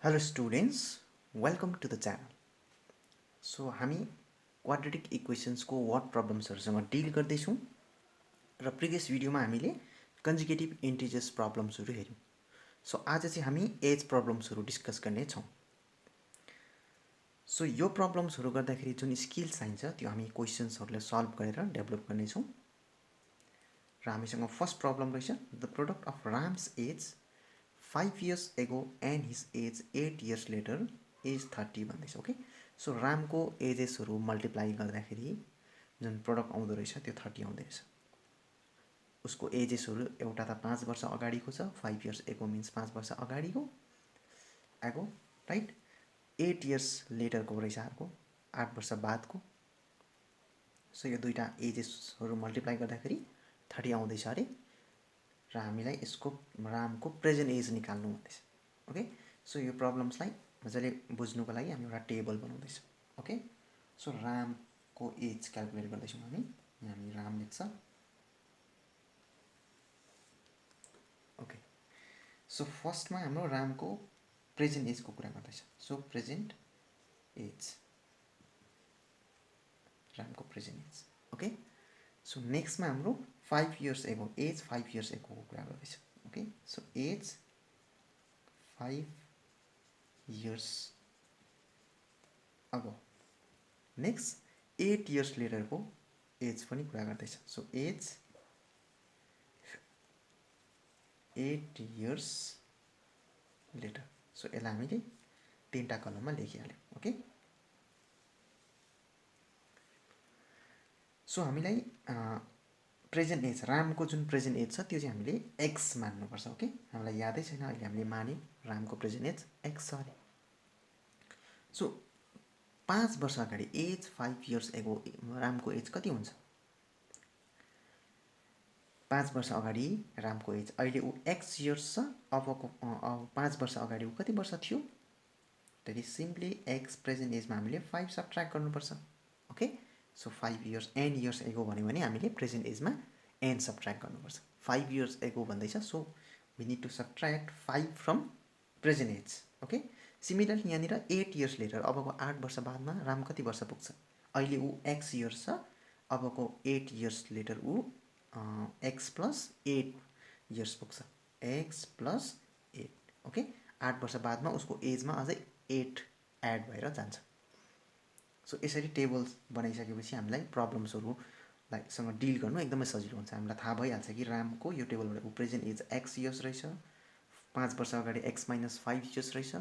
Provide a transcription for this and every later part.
Hello students, welcome to the channel. So हामी quadratic इक्वेसन्सको word प्रब्लम्सहरुसँग deal गर्दैछौँ र previous भिडियोमा हामीले कन्जुगेटिभ इन्टिजर्स प्रब्लम्सहरु हेर्यौं. सो आज चाहिँ हामी एज प्रब्लम्सहरु डिस्कस गर्ने छौं. सो यो प्रब्लम्सहरु गर्दाखेरि जुन स्किल्स चाहिन्छ त्यो हामी क्वेशन्सहरुले सल्भ गरेर डेभलप गर्ने छौं. र हामीसँग फर्स्ट प्रब्लम रहेछ the product of Ram's age 5 years ago and his age 8 years later is 30 भन्दैछ. ओके, सो रामको एजेसहरु मल्टिप्लाई गर्दाखेरि जुन प्रोडक्ट आउँदो रहेछ त्यो 30 आउँदै रहेछ. उसको एजेसहरु एउटा त 5 वर्ष अगाडिको छ, 5 years ago मिन्स 5 वर्ष अगाडिको आगो, राइट. 8 years later को रहेछ अर्को 8 वर्ष बादको. सो यो दुईटा एजेसहरु मल्टिप्लाई गर्दाखेरि 30 आउँदैछ अरे र हामीलाई यसको रामको प्रेजेन्ट एज निकाल्नु भन्दैछ. ओके, सो यो प्रब्लम्सलाई मजाले बुझ्नुको लागि हामी एउटा टेबल बनाउँदैछ. ओके, सो रामको एज क्याल्कुलेट गर्दैछौँ हामी. यहाँ हामी राम लेख्छ. ओके, सो फर्स्टमा हाम्रो रामको प्रेजेन्ट एजको कुरा गर्दैछ. सो प्रेजेन्ट एज, रामको प्रेजेन्ट एज. ओके, सो नेक्स्टमा हाम्रो 5 years ago age 5 years ago को कुरा गर्दैछ. Okay, so age 5 years ago. Next 8 years later को एज पनि कुरा गर्दैछ. So age 8 years later. So यसलाई हामीले तीनटा कलममा लेखिहाल्यौं. ओके, सो हामीलाई प्रेजेन्ट एज रामको जुन प्रेजेन्ट एज छ त्यो चाहिँ हामीले एक्स मान्नुपर्छ. ओके, हामीलाई यादै छैन अहिले हामीले मान्यौं रामको प्रेजेन्ट एज एक्स छ अरे. सो 5 वर्ष अगाडि एज 5 years ago रामको एज कति हुन्छ? 5 वर्ष अगाडि रामको एज अहिले ऊ एक्स इयर्स छ. अबको 5 वर्ष अगाडि ऊ कति वर्ष थियो? That is simply x present एजमा हामीले 5 सबट्र्याक्ट गर्नुपर्छ. Okay, so 5 years and years ago भन्यो भने हामीले प्रेजेन्ट एजमा एन सबट्र्याक्ट गर्नुपर्छ. 5 years एगो भन्दैछ, so we need to subtract 5 from present age. Okay, similarly यहाँनिर 8 years लेटर अबको 8 वर्ष बादमा राम कति वर्ष पुग्छ? अहिले ऊ एक्स इयर्स छ. अबको 8 years लेटर ऊ एक्स प्लस 8 years पुग्छ. X plus 8. ओके, 8 वर्ष बादमा उसको एजमा अझै 8 एड भएर जान्छ. सो यसरी टेबल्स बनाइसकेपछि हामीलाई प्रब्लम्सहरुलाई सँग डिल गर्नु एकदमै सजिलो हुन्छ. हामीलाई थाहा भइहाल्छ कि रामको यो टेबलबाट ऊ प्रेजेन्ट एज एक्स इयर्स रहेछ, 5 वर्ष अगाडि एक्स माइनस 5 years रहेछ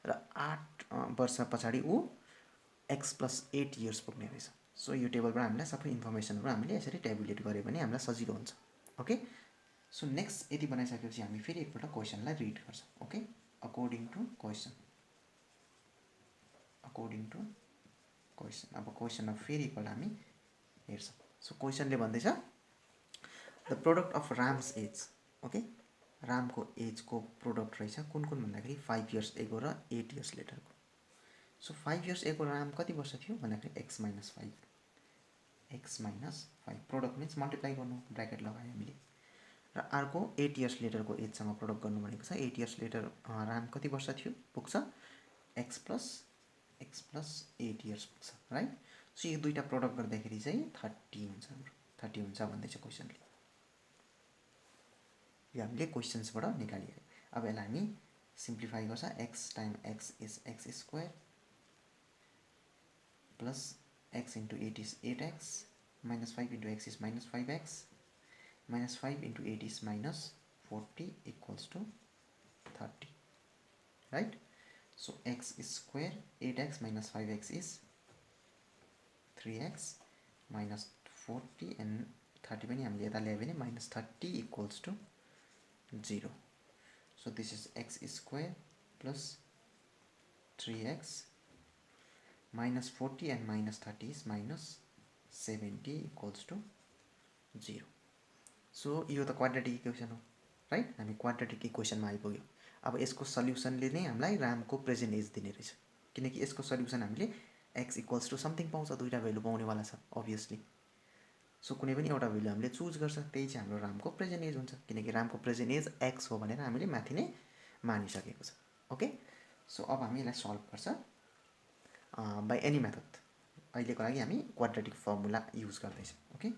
र 8 वर्ष पछाडि ऊ एक्स प्लस 8 years पुग्ने रहेछ. सो यो टेबलबाट हामीलाई सबै इन्फर्मेसनहरु हामीले यसरी ट्याबुलेट गर्यो भने हामीलाई सजिलो हुन्छ. ओके, सो नेक्स्ट यति बनाइसकेपछि हामी फेरि एकपल्ट क्वेशनलाई रिड गर्छौं. Okay, according to question, according to question. अब क्वेशनमा फेरि एकपल्ट हामी हेर्छौं. सो क्वेशनले भन्दैछ the product of Ram's age. Okay, रामको एजको प्रोडक्ट रहेछ कुन कुन भन्दाखेरि 5 years एगो र 8 years लेटरको. सो 5 years एगो राम कति वर्ष थियो भन्दाखेरि x minus 5. X minus 5 product means multiply गर्नु, ब्र्याकेट लगायो हामीले. र अर्को 8 years लेटरको एजसँग प्रोडक्ट गर्नु भनेको छ. 8 years लेटर राम कति वर्ष थियो पुग्छ? एक्स प्लस 8 years पुग्छ, राइट. सो यो दुईटा प्रोडक्ट गर्दाखेरि चाहिँ 30 हुन्छ. हाम्रो 30 हुन्छ भन्दैछ क्वेशनले. यो हामीले क्वेशन्सबाट निकालियो. अब यसलाई हामी सिम्प्लिफाई गर्छ. X time x is x square plus x into 8 is 8x minus 5 into x is minus 5x minus 5 into 8 is minus 40 equals to 30, right. So x square 8x minus 5x is 3x minus 40 and 30 पनि हामीले यता ल्यायो भने minus 30 equals to 0. So this is x square plus 3x minus 40 and minus 30 is minus 70 equals to 0. So यो त quadratic equation हो, right. हामी quadratic इक्वेसनमा आइपुग्यौं. अब यसको सल्युसनले नै हामीलाई रामको प्रेजेन्ट एज दिने रहेछ, किनकि यसको सल्युसन हामीले x इक्वल्स टु समथिङ पाउँछ. दुईटा भ्यालु पाउनेवाला छ अभियसली. सो कुनै पनि एउटा भ्यालु हामीले चुज गर्छ, त्यही चाहिँ हाम्रो रामको प्रेजेन्ट एज हुन्छ, किनकि रामको प्रेजेन्ट एज x हो भनेर हामीले माथि नै मानिसकेको छ. ओके, सो अब हामी यसलाई सल्भ गर्छ बाई एनी मेथड। अहिलेको लागि हामी क्वाड्रेटिक फर्मुला युज गर्दैछौँ। ओके,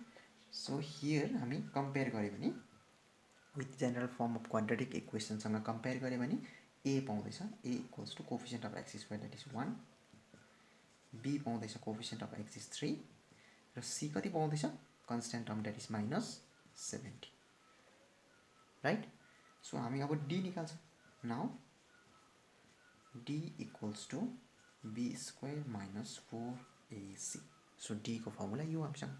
सो हियर हामी कम्पेयर गऱ्यो भने with general form of quadratic इक्वेसनसँग कम्पेयर गऱ्यो भने ए पाउँदैछ, A equals to coefficient of x square that is 1, B पाउँदैछ कोफिसिएन्ट अफ एक्स इज 3, र सी कति पाउँदैछ constant term that is -70, right. So हामी अब डी निकाल्छौँ। Now D equals to B square minus 4ac। So D को formula यो हामीसँग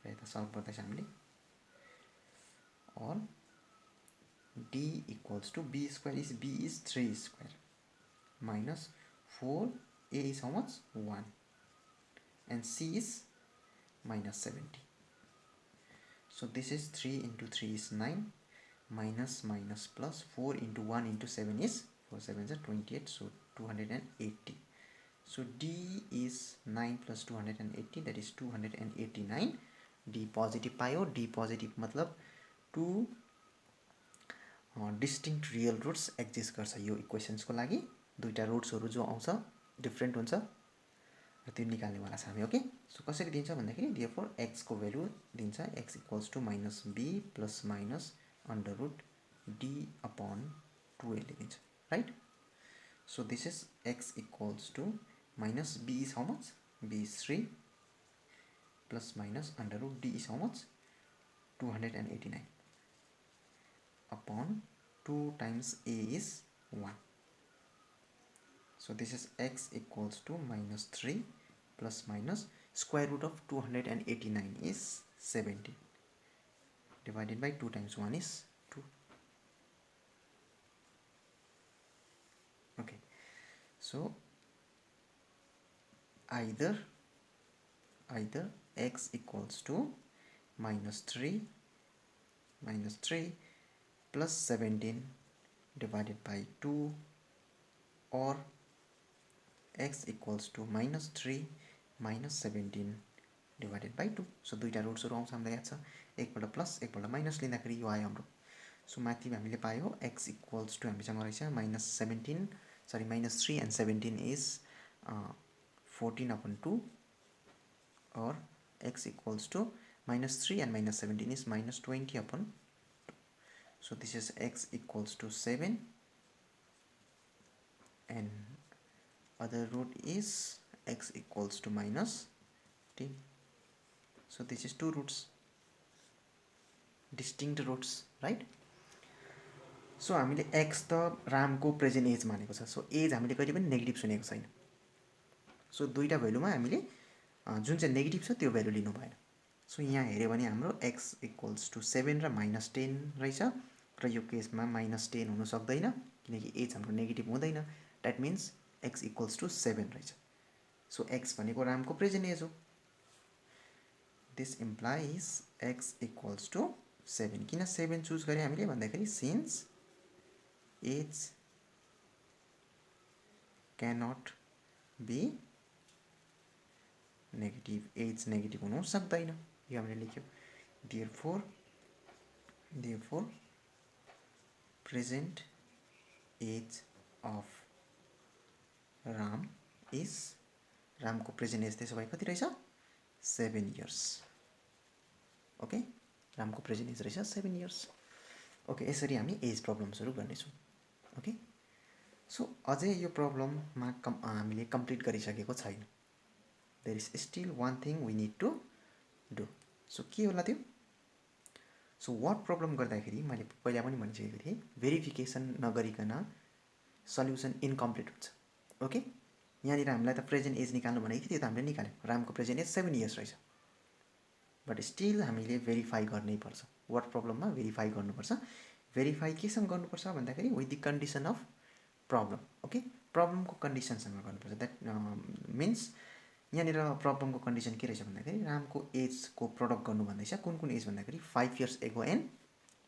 र यता सल्भ गर्दैछ हामीले। और d equals to b square is b is 3 square minus 4a is how much 1 and c is -70. So this is 3 into 3 is 9 minus minus plus 4 into 1 into 7 is 4 7 is 28, so 280. So d is 9 plus 280 that is 289. d positive पायो, d positive मतलब 2 distinct real roots exist गर्छ यो इक्वेसन्सको लागि। दुईटा रुट्सहरू जो आउँछ different हुन्छ र त्यो निकाल्नेवाला छ हामी। ओके, सो कसरी दिन्छ भन्दाखेरि देयरफोर एक्स को भ्यालु दिन्छ x equals to -b plus minus under root d upon 2a दिन्छ, right. So this is x equals to -b is how much, b is 3 plus minus under root d is how much 289 upon 2 times a is 1. So this is x equals to -3 plus minus square root of 289 is 70 divided by 2 times 1 is 2. Okay, so either x equals to -3 plus 17 divided by 2 or x equals to -3 minus 17 divided by 2. So दुईटा रुट्सहरु आउँछ हामीलाई याद छ, एकपल्ट plus एकपल्ट minus लिँदाखेरि यो आयो हाम्रो। सो माथि हामीले पायो x इक्वल्स टु हामीसँग रहेछ -3 and 17 is 14 upon 2 or x equals to -3 and -17 is -20 upon 2. So this is x equals to 7 and other root is x equals to -10. So this is two roots, distinct roots, right? So हामीले x त राम को present as मानेको छ। So as हामीले कहिले पनि negative सुनेको छैन। सो दुईटा भ्यालुमा हामीले जुन चाहिँ नेगेटिभ छ त्यो भ्यालु लिनु भएन। सो यहाँ हेर्यो भने हाम्रो x इक्वल्स टु 7 र -10 रहेछ र यो केसमा -10 हुन सक्दैन किनकि एज हाम्रो नेगेटिभ हुँदैन। That means x equals to 7 रहेछ। सो x भनेको रामको प्रेजेन्ट एज हो। This implies x equals to 7। किन 7 चुज गरे हामीले भन्दाखेरि since age cannot be negative, age negative हुन सक्दैन, यो हामीले लेख्यो। Therefore present age of Ram is, Ram को प्रेजेन्ट एज त्यसो भए कति रहेछ 7 इयर्स। ओके, राम को प्रेजेन्ट एज रहेछ 7 इयर्स। ओके, यसरी हामी एज प्रब्लम्सहरु गर्नेछौँ। ओके, सो अझै यो प्रब्लममा हामीले कम्प्लिट गरिसकेको छैन। There is still one thing we need to do. So के होला त्यो? सो वर्ड प्रब्लम गर्दाखेरि मैले पहिला पनि भनिसकेको थिएँ भेरिफिकेसन नगरिकन सल्युसन इन्कम्प्लिट हुन्छ। ओके, यहाँनिर हामीलाई त प्रेजेन्ट एज निकाल्नु भनेको थियो, त्यो त हामीले निकाल्यौँ। रामको प्रेजेन्ट एज 7 इयर्स रहेछ, बट स्टिल हामीले भेरिफाई गर्नै पर्छ। वर्ड प्रब्लममा भेरिफाई गर्नुपर्छ। भेरिफाई केसँग गर्नुपर्छ भन्दाखेरि with the condition of problem. Okay, प्रब्लमको कन्डिसनसँग गर्नुपर्छ। द्याट मिन्स यहाँनिर प्रब्लमको कन्डिसन के रहेछ भन्दाखेरि रामको एजको प्रडक्ट गर्नु भन्दैछ। कुन कुन एज भन्दाखेरि 5 इयर्स एगो एन्ड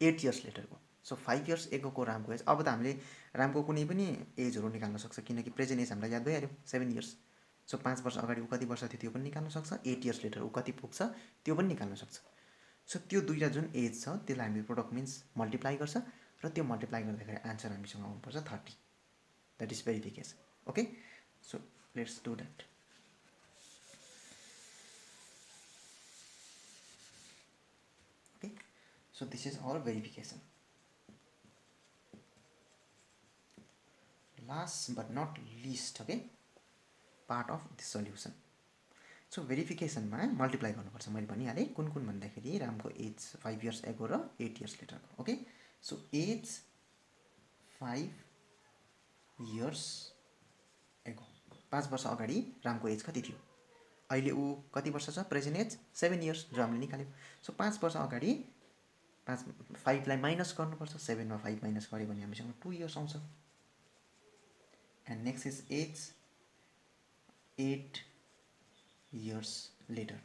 8 इयर्स लेटरको। सो 5 इयर्स एगोको रामको एज, अब त हामीले रामको कुनै पनि एजहरू निकाल्न सक्छ किनकि प्रेजेन्ट एज हामीलाई याद भइहाल्यो 7 इयर्स। सो 5 वर्ष अगाडि ऊ कति वर्ष थियो त्यो पनि निकाल्न सक्छ, 8 इयर्स लेटर ऊ कति पुग्छ त्यो पनि निकाल्न सक्छ। सो त्यो दुईटा जुन एज छ त्यसलाई हामी प्रोडक्ट मिन्स मल्टिप्लाई गर्छ र त्यो मल्टिप्लाई गर्दाखेरि आन्सर हामीसँग आउनुपर्छ 30। That is verification. Okay, so let's do that. Okay, so this is our verification. Last but not least, okay, part of the solution. So भेरिफिकेसनमा मल्टिप्लाई गर्नुपर्छ। मैले भनिहालेँ कुन कुन भन्दाखेरि रामको एज 5 इयर्स एगो र 8 इयर्स लेटरको। Okay, so age 5 years ago, 5 वर्ष अगाडि रामको एज कति थियो? अहिले ऊ कति वर्ष छ? प्रेजेन्ट एज 7 इयर्स, जो हामीले निकाल्यौँ। सो 5 वर्ष अगाडि 5लाई माइनस गर्नुपर्छ। 7 मा 5 माइनस गऱ्यो भने हामीसँग 2 इयर्स आउँछ। And next is age 8 years later.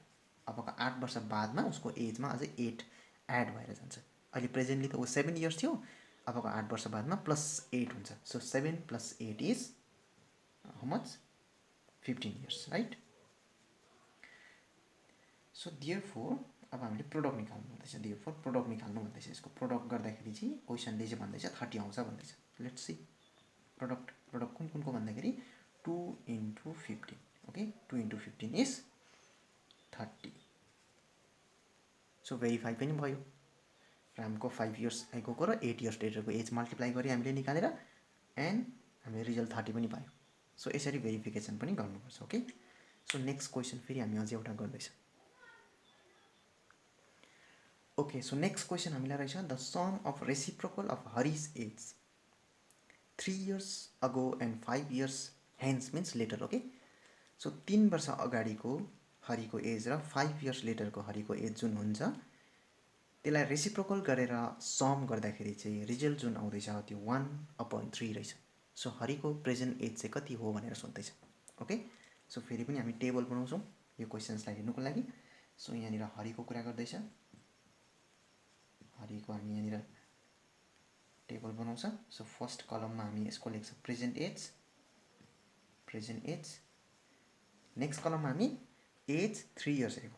अबको 8 वर्ष बादमा उसको एजमा अझै 8 एड भएर जान्छ। अहिले प्रेजेन्टली त ऊ 7 इयर्स थियो, अबको 8 वर्ष बादमा +8 हुन्छ। So 7 + 8 is how much? 15 years, right? So therefore अब हामीले प्रोडक्ट निकाल्नु भन्दैछ। देयरफोर प्रोडक्ट निकाल्नु भन्दैछ। यसको प्रोडक्ट गर्दाखेरि चाहिँ क्वेसनले चाहिँ भन्दैछ 30 आउँछ भन्दैछ। लेट्स सी प्रोडक्ट कुन कुनको भन्दाखेरि 2 × 15। Okay, 2 × 15 is 30। सो भेरिफाई पनि भयो। रामको 5 इयर्स एगोको र 8 इयर्स लेटरको एज मल्टिप्लाई गरी हामीले निकालेर एन्ड हामीले रिजल्ट 30 पनि पायौँ। सो यसरी भेरिफिकेसन पनि गर्नुपर्छ। ओके, सो नेक्स्ट क्वेसन फेरि हामी अझै एउटा गर्दैछ। ओके, सो नेक्स्ट क्वेसन हामीलाई रहेछ the sum of reciprocal of Hari's age 3 years ago and 5 years hence means later. Okay, so 3 वर्ष अगाडिको हरिको एज र 5 इयर्स लेटरको हरिको एज जुन हुन्छ त्यसलाई रेसिप्रोकल गरेर सम गर्दाखेरि चाहिँ रिजल्ट जुन आउँदैछ त्यो 1/3 रहेछ। सो हरिको प्रेजेन्ट एज चाहिँ कति हो भनेर सोध्दैछ। ओके, सो फेरि पनि हामी टेबल बनाउँछौँ यो क्वेसन्सलाई हेर्नुको लागि। सो यहाँनिर हरिको कुरा गर्दैछ, हरिको हामी यहाँनिर टेबल बनाउँछ। सो फर्स्ट कलममा हामी यसको लेख्छ प्रेजेन्ट एज। नेक्स्ट कलममा हामी age 3 years ago,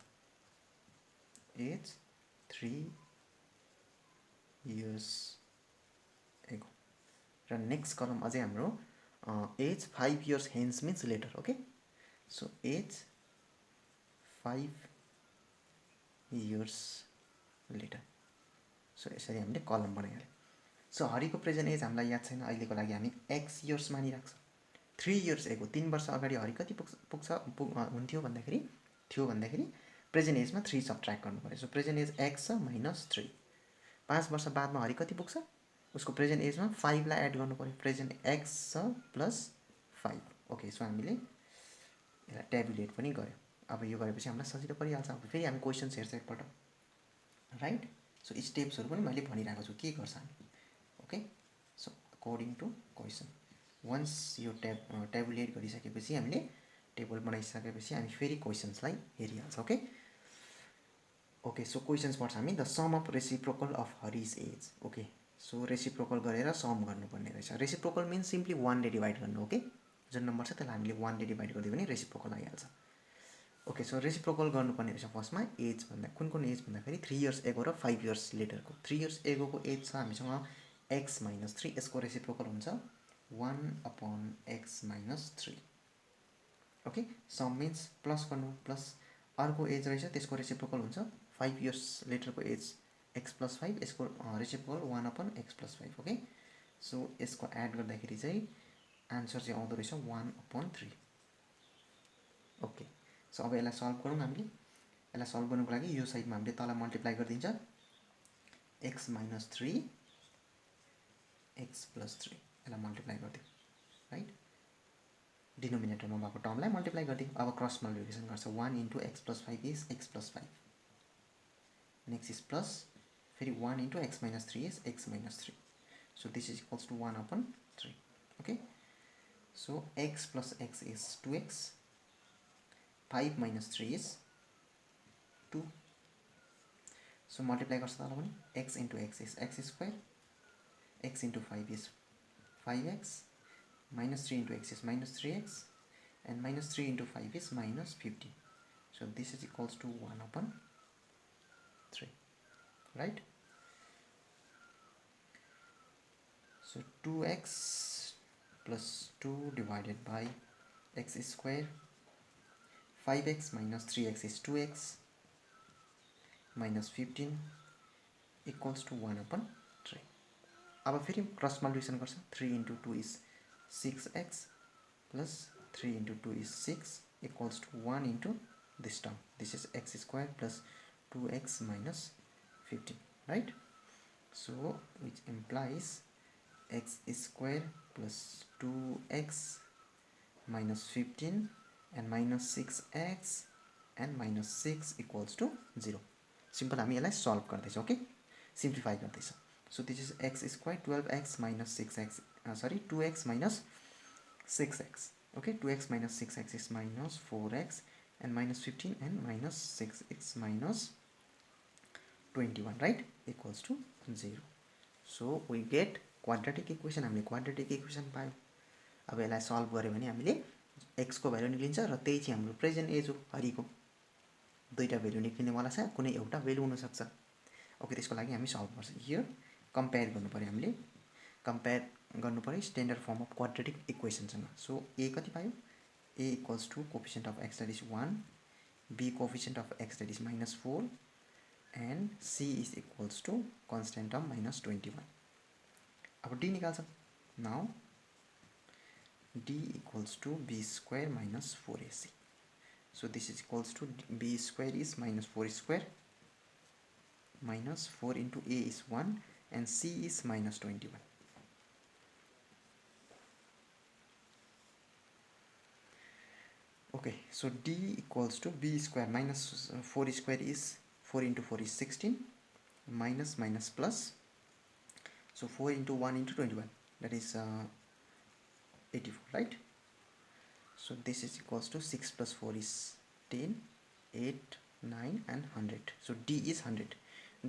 age 3 years ago, र नेक्स्ट कलम अझै हाम्रो age 5 years hence means later. Okay, so age 5 years later. So यसरी हामीले कलम बनाइहाल्यौँ। सो हरिको प्रेजेन्ट एज हामीलाई याद छैन, अहिलेको लागि हामी x इयर्स मानिराख्छ। 3 इयर्स एगो, 3 वर्ष अगाडि हरि कति हुन्थ्यो भन्दाखेरि प्रेजेन्ट एजमा 3 सब्ट्र्याक्ट गर्नु पऱ्यो। सो प्रेजेन्ट एज x छ -3। 5 वर्ष बादमा हरि कति पुग्छ? उसको प्रेजेन्ट एजमा 5 लाई एड गर्नु पऱ्यो। प्रेजेन्ट x छ +5। ओके, सो हामीले यसलाई ट्याबुलेट पनि गऱ्यौँ। अब यो गरेपछि हामीलाई सजिलो परिहाल्छ। अब फेरि हामी क्वेसन्स हेर्छ एकपल्ट, राइट? सो स्टेप्सहरू पनि मैले भनिरहेको छु के गर्छ हामी। Okay, so according to question once यो ट्याबुलेट गरिसकेपछि हामीले टेबल बनाइसकेपछि हामी फेरि क्वेसन्सलाई हेरिहाल्छ। ओके, ओके, सो क्वेसन्स पढ्छ हामी the sum of reciprocal of Hari's age. Okay, so reciprocal गरेर सम गर्नुपर्ने रहेछ। रेसिप्रोकल मिन्स सिम्पली 1 ले डिभाइड गर्नु। ओके, जुन नम्बर छ त्यसलाई हामीले 1 ले डिभाइड गरिदियो भने रेसिप्रोकल आइहाल्छ। ओके, सो रेसिप्रोकल गर्नुपर्ने रहेछ। फर्स्टमा एज भन्दा कुन एज भन्दाखेरि 3 इयर्स एगो र 5 इयर्स लेटरको। 3 इयर्स एगोको एज छ हामीसँग x - 3, यसको रेसिप्रोकल हुन्छ 1/x - 3। Okay, sum means plus गर्नु, प्लस अर्को एज रहेछ त्यसको रेसिप्रोकल हुन्छ 5 इयर्स लेटरको एज x + 5, यसको रेसिप्रोकल 1/x + 5। ओके, सो यसको एड गर्दाखेरि चाहिँ आन्सर चाहिँ आउँदो रहेछ 1/3। ओके, सो अब यसलाई सल्भ गरौँ हामीले। यसलाई सल्भ गर्नुको लागि यो साइडमा हामीले तल मल्टिप्लाई गरिदिन्छ x - 3 x + 3, यसलाई मल्टिप्लाई गरिदिउँ, राइट? डिनोमिनेटरमा भएको टर्मलाई मल्टिप्लाई गरिदिउँ। अब क्रस मल्टिप्लिकेसन गर्छ 1 × x + 5 is x + 5। Next is plus फेरि 1 × x - 3 is x - 3। So this is equals to 1/3। Okay, so x + x is 2x, 5 - 3 is 2। So multiply गर्छ तल पनि x × x इज x², x × 5 is 5x, -3 × x is -3x, and -3 × 5 is -15. So this is equals to 1/3, right? So 2x plus 2 divided by x square. 5x minus 3x is 2x minus 15 equals to 1 upon 3. अब फेरि cross multiplication गर्छ. 3 into 2 is 6x plus 3 into 2 is 6 equals to 1 into this term. This is x square plus 2x minus 15, right? So which implies x square plus 2x minus 15 and minus 6x and minus 6 equals to 0. Simple हामी यसलाई solve गर्दैछौँ. Okay, simplify गर्दैछौँ. So this is x square 12x minus 6x, 2x minus 6x. Okay, 2x minus 6x is minus 4x and minus 15 and minus 6x minus 21, right? Equals to 0. So we get quadratic equation. हामीले quadratic equation पायौँ. अब यसलाई solve गर्यो भने हामीले x को value निक्लिन्छ र त्यही चाहिँ हाम्रो प्रेजेन्ट एज हो हरिको. दुईटा भ्यालु निक्लिनेवाला छ, कुनै एउटा भ्यालु हुन सक्छ. ओके, त्यसको लागि हामी सल्भ गर्छ. हियर कम्पेयर गर्नु पर्यो. हामीले कम्पेयर गर्नु पर्यो स्ट्यान्डर्ड फर्म अफ क्वाड्रेटिक इक्वेसनसँग. सो ए कति पायो? A equals to coefficient of x that is 1, B coefficient of x that is -4 and C is equals to constant term -21. अब डी निकाल्छ. Now d equals to b square minus 4ac. So this is equals to b square is minus 4 square minus 4 into a is 1 and c is minus 21. Okay, so d equals to b square minus 4 square is 4 into 4 is 16 minus minus plus. So 4 into 1 into 21, that is 84, right? So this is equals to 6 plus 4 is 10, 8, 9 and 100. So d is 100.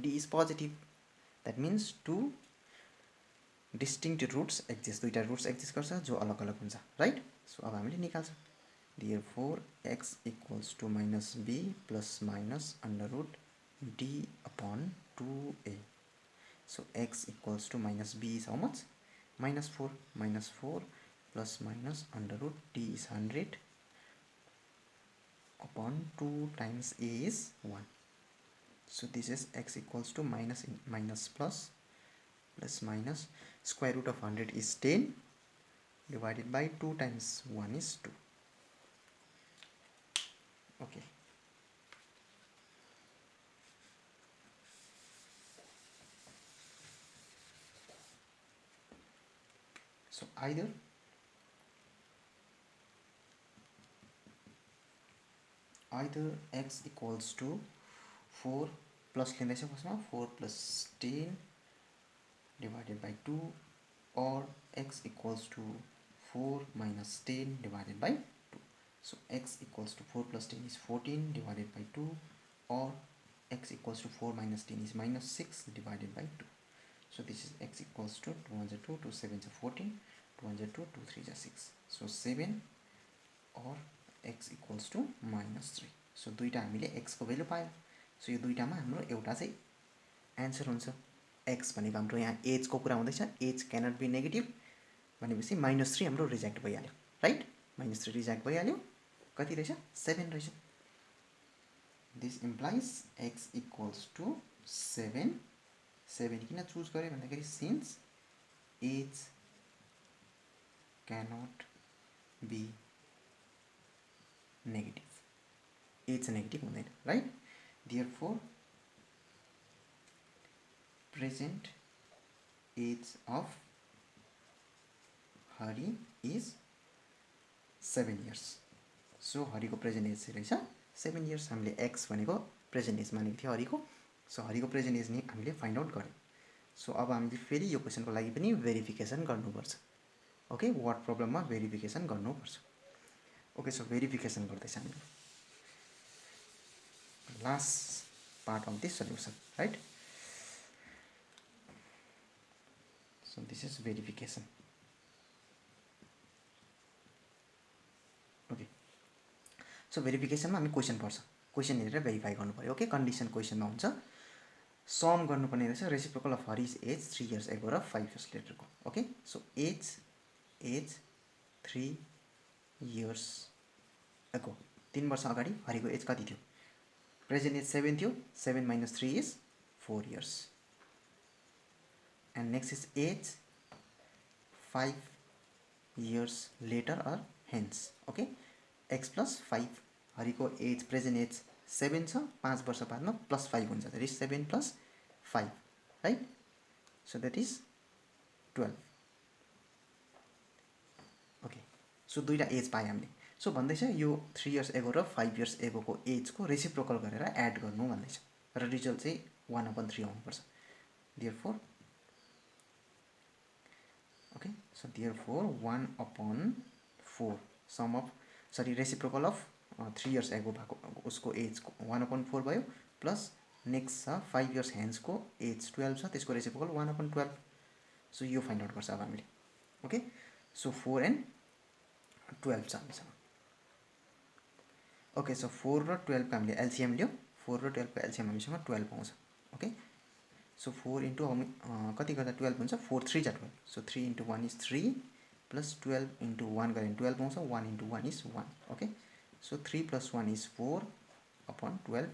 d is positive. That means two distinct roots exist. दुईटा roots exist गर्छ जो अलग अलग हुन्छ, right? So अब हामीले निकाल्छ. Therefore x equals to minus b plus minus under root d upon 2a. So x equals to minus b is how much? -4. -4 plus minus under root d is 100 upon 2 times a is 1. So this is x equals to minus minus plus plus minus square root of 100 is 10 divided by 2 times 1 is 2. Okay. So either x equals to 4 plus 4 plus 10 divided by 2 or x equals to 4 minus 10 divided by 2. So x equals to 4 plus 10 is 14 divided by 2 or x equals to 4 minus 10 is -6 divided by 2. So this is x equals to 2 1 2, 2 7 14, 2 1 2, 2 3 6. So 7 or x equals to -3. So दुईटा हामीले x को value पायौं. So यो दुईटामा हाम्रो एउटा चाहिँ answer हुन्छ. x भनेको हाम्रो यहाँ एज को कुरा हुँदैछ. एज क्यानट बी नेगेटिभ भनेपछि -3 हाम्रो रिजेक्ट भइहाल्यो, राइट? -3 रिजेक्ट भइहाल्यो. कति रहेछ? 7 रहेछ. This implies x equals to 7. 7 किन चुज गरे भन्दाखेरि since age cannot be negative. Age negative हुँदैन, right? Therefore present age of Hari is 7 years. So Hari को present age रहेछ 7 years. हामीले x भनेको present age मानेको थियो haricot. So haricot present age नि हामीले फाइन्ड आउट गर्यौं. सो अब हामीले फेरि यो क्वेशनको लागि पनि भेरिफिकेसन गर्नुपर्छ. ओके, वर्ड प्रब्लममा भेरिफिकेसन गर्नुपर्छ. ओके, सो भेरिफिकेसन गर्दैछ हामीले. Last part of this solution, right? So this is verification. Okay, so verification मा हामी क्वेशन पढ्छ. क्वेशन हेरेर भेरिफाई गर्नु पर्यो. ओके, कन्डिसन क्वेशनमा हुन्छ. सम गर्नुपर्ने रहेछ reciprocal of Hari's age 3 years ago र 5 years later को. Okay, so age 3 years ago. 3 वर्ष अगाडि हरिको एज कति थियो? प्रेजेन्ट एज 7 थियो. 7 minus 3 is 4 years. And next is age 5 years later or hence. Okay, x plus 5. हरिको एज प्रेजेन्ट एज 7 छ, 5 वर्ष बादमा प्लस 5 हुन्छ. That is 7 plus 5, right? So that is 12. Okay, so दुईटा age पाएँ हामीले. सो भन्दैछ यो 3 years ago र 5 years ago को एजको रेसिप्रोकल गरेर एड गर्नु भन्दैछ र रिजल्ट चाहिँ 1/3 आउनुपर्छ. Therefore okay, so therefore 1/4 sum of reciprocal of 3 years ago भएको उसको एजको 1/4 भयो, प्लस नेक्स्ट छ 5 years हेन्सको एज 12 छ, त्यसको रेसिप्रोकल 1/12. सो यो फाइन्ड आउट गर्छ अब हामीले. ओके, सो 4 and 12 छ हामीसँग. ओके, सो 4 र 12 को हामीले एलसीएम लियो. 4 र 12 को एलसीएम हामीसँग 12 आउँछ. ओके, सो 4 इन्टु कति गर्दा 12 हुन्छ? 4 3 जा 12. So 3 into 1 is 3 plus 12 into 1 गऱ्यो भने 12 आउँछ. 1 into 1 is 1. Okay, so 3 plus 1 is 4/12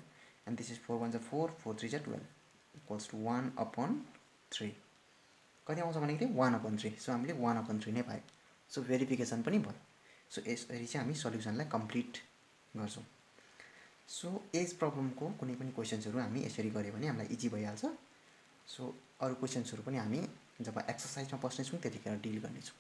and this is 4 1 जा 4, 4 3 जा 12 इक्वल्स टु 1/3. कति आउँछ भनेको थियो? 1/3. सो हामीले 1/3 नै पायो. सो भेरिफिकेसन पनि भयो. सो यसरी चाहिँ हामी सल्युसनलाई कम्प्लिट गर्छौँ. सो एज प्रब्लमको कुनै पनि क्वेसन्सहरू हामी यसरी गऱ्यो भने हामीलाई इजी भइहाल्छ. सो अरू क्वेसन्सहरू पनि हामी जब एक्सर्साइजमा बस्नेछौँ त्यतिखेर डिल गर्नेछौँ.